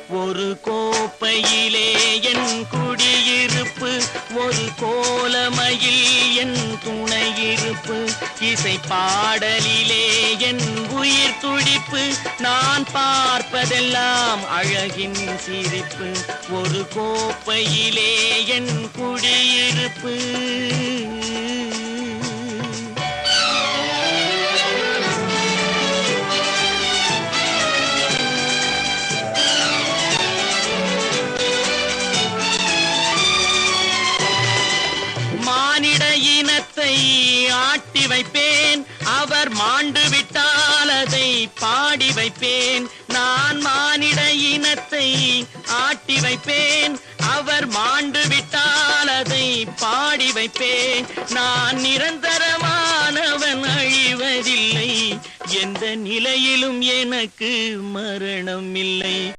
ஒரு கோப்பையிலே என் குடியிருப்பு, ஒரு கோலமையில் என் துணையிருப்பு, இசை பாடலிலே என் உயிர் துடிப்பு, நான் பார்ப்பதெல்லாம் அழகின் சிரிப்பு. ஒரு கோப்பையிலே என் குடியிருப்பு. மானிட இனத்தை ஆட்டி வைப்பேன், அவர் மாண்டு விட்டால் அதை பாடி வைப்பேன். நான் மானிட இனத்தை ஆட்டி வைப்பேன், அவர் மாண்டு விட்டால் அதை பாடி வைப்பேன். நான் நிரந்தரமானவன், அழிவதில்லை, எந்த நிலையிலும் எனக்கு மரணம் இல்லை.